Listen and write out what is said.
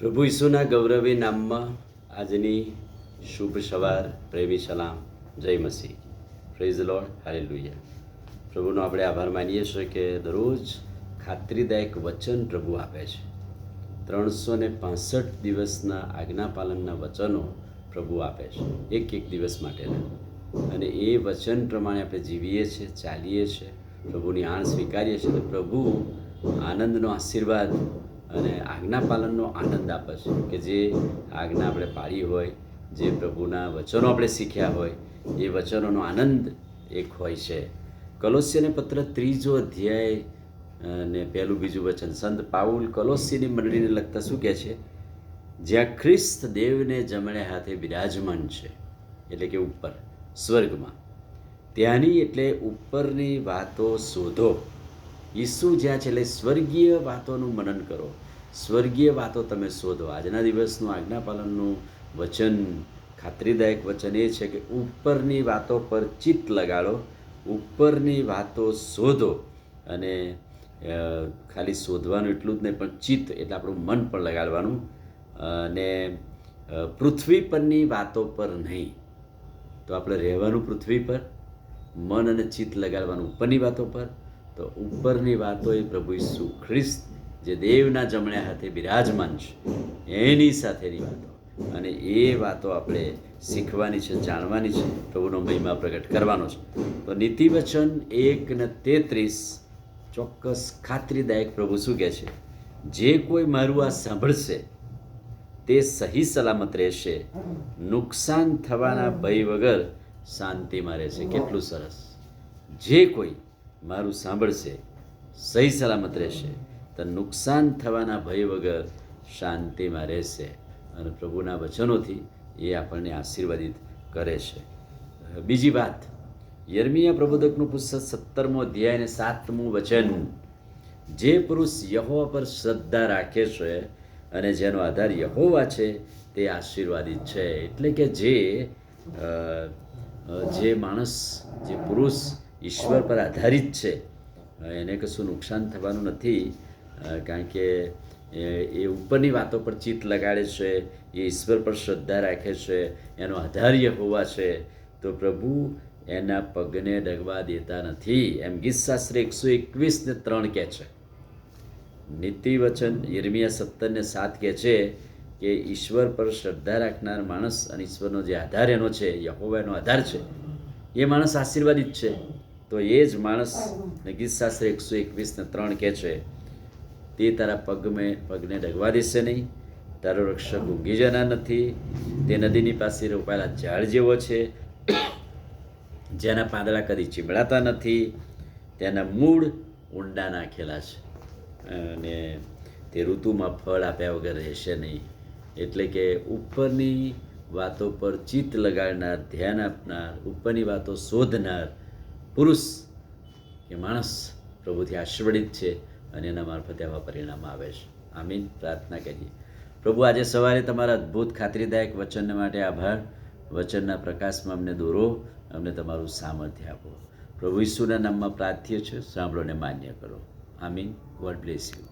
પ્રભુ ઈસુના ગૌરવી નામમાં આજની શુભ સવાર, પ્રેમી સલામ, જય મસીહ, પ્રેઝ ધ લોર્ડ, હાલેલુયા. પ્રભુનો આપણે આભાર માનીએ છીએ કે દરરોજ ખાતરીદાયક વચન પ્રભુ આપે છે. 365 દિવસના આજ્ઞાપાલનના વચનો પ્રભુ આપે છે, એક દિવસ માટેના. અને એ વચન પ્રમાણે આપણે જીવીએ છીએ, ચાલીએ છીએ, પ્રભુની આણ સ્વીકારીએ છીએ તો પ્રભુ આનંદનો આશીર્વાદ અને આજ્ઞાપાલનનો આનંદ આપે છે કે જે આજ્ઞા આપણે પાળી હોય, જે પ્રભુના વચનો આપણે શીખ્યા હોય, એ વચનોનો આનંદ એક હોય છે. કલોસ્યને પત્ર 3 અધ્યાય ને 1-2 વચન, સંત પાઉલ કલોસ્યની મંડળીને લગતા શું કહે છે? જ્યાં ખ્રિસ્ત દેવને જમણે હાથે બિરાજમાન છે, એટલે કે ઉપર સ્વર્ગમાં, ત્યાંની એટલે ઉપરની વાતો શોધો. ઈસુ જ્યાં છે એટલે સ્વર્ગીય વાતોનું મનન કરો, સ્વર્ગીય વાતો તમે શોધો. આજના દિવસનું આજ્ઞાપાલનનું વચન, ખાતરીદાયક વચન એ છે કે ઉપરની વાતો પર ચિત્ત લગાડો, ઉપરની વાતો શોધો. અને ખાલી શોધવાનું એટલું જ નહીં, પણ ચિત્ત એટલે આપણું મન પણ લગાડવાનું. અને પૃથ્વી પરની વાતો પર નહીં. તો આપણે રહેવાનું પૃથ્વી પર, મન અને ચિત્ત લગાડવાનું ઉપરની વાતો પર. તો ઉપરની વાતો એ પ્રભુ ઈસુ ખ્રિસ્ત જે દેવના જમણે હાથે બિરાજમાન છે એની સાથેની વાતો. અને એ વાતો આપણે શીખવાની છે, જાણવાની છે, પ્રભુનો મહિમા પ્રગટ કરવાનો છે. તો નીતિવચન 1:33 ચોક્કસ ખાતરીદાયક પ્રભુ શું કહે છે? જે કોઈ મારું આ સાંભળશે તે સહી સલામત રહેશે, નુકસાન થવાના ભય વગર શાંતિમાં રહેશે. કેટલું સરસ! જે કોઈ મારું સાંભળશે સહી સલામત રહેશે, તો નુકસાન થવાના ભય વગર શાંતિમાં રહેશે. અને પ્રભુના વચનોથી એ આપણને આશીર્વાદિત કરે છે. બીજી વાત, યર્મિયા પ્રબોધકનું પુસ્તક 17મો અધ્યાય અને 7મું વચન, જે પુરુષ યહોવા પર શ્રદ્ધા રાખે છે અને જેનો આધાર યહોવા છે તે આશીર્વાદિત છે. એટલે કે જે માણસ, જે પુરુષ ઈશ્વર પર આધારિત છે એને કશું નુકસાન થવાનું નથી. કારણ કે એ ઉપરની વાતો પર ચિત્ત લગાડે છે, એ ઈશ્વર પર શ્રદ્ધા રાખે છે, એનો આધાર યહોવા છે, તો પ્રભુ એના પગને ડગવા દેતા નથી. એમ ગીતશાસ્ત્ર 121:3 કહે છે. નીતિવચન યર્મિયા 17:7 કહે છે કે ઈશ્વર પર શ્રદ્ધા રાખનાર માણસ અને ઈશ્વરનો જે આધાર એનો છે, યહોવાનો આધાર છે, એ માણસ આશીર્વાદિત છે. તો એ જ માણસ, ગીતશાસ્ત્ર 121:3 કહે છે, તે તારા પગને ડગવા દેશે નહીં, તારો રક્ષક ઊંઘી જનાર નથી. તે નદીની પાસે રોપાયેલા ઝાડ જેવો છે, જેના પાંદડા કદી ચીમડાતા નથી, તેના મૂળ ઊંડા નાખેલા છે, અને તે ઋતુમાં ફળ આપ્યા વગર રહેશે નહીં. એટલે કે ઉપરની વાતો પર ચિત્ત લગાડનાર, ધ્યાન આપનાર, ઉપરની વાતો શોધનાર પુરુષ કે માણસ પ્રભુથી આશીર્વાદિત છે અને એના મારફતે આવા પરિણામ આવે છે. આમીન. પ્રાર્થના કરીએ. પ્રભુ, આજે સવારે તમારા અદ્ભુત ખાતરીદાયક વચન માટે આભાર. વચનના પ્રકાશમાં અમને દોરો, અમને તમારું સામર્થ્ય આપો. પ્રભુ ઈસુના નામમાં પ્રાર્થ્ય છે, સાંભળો ને માન્ય કરો. આમીન. God bless you.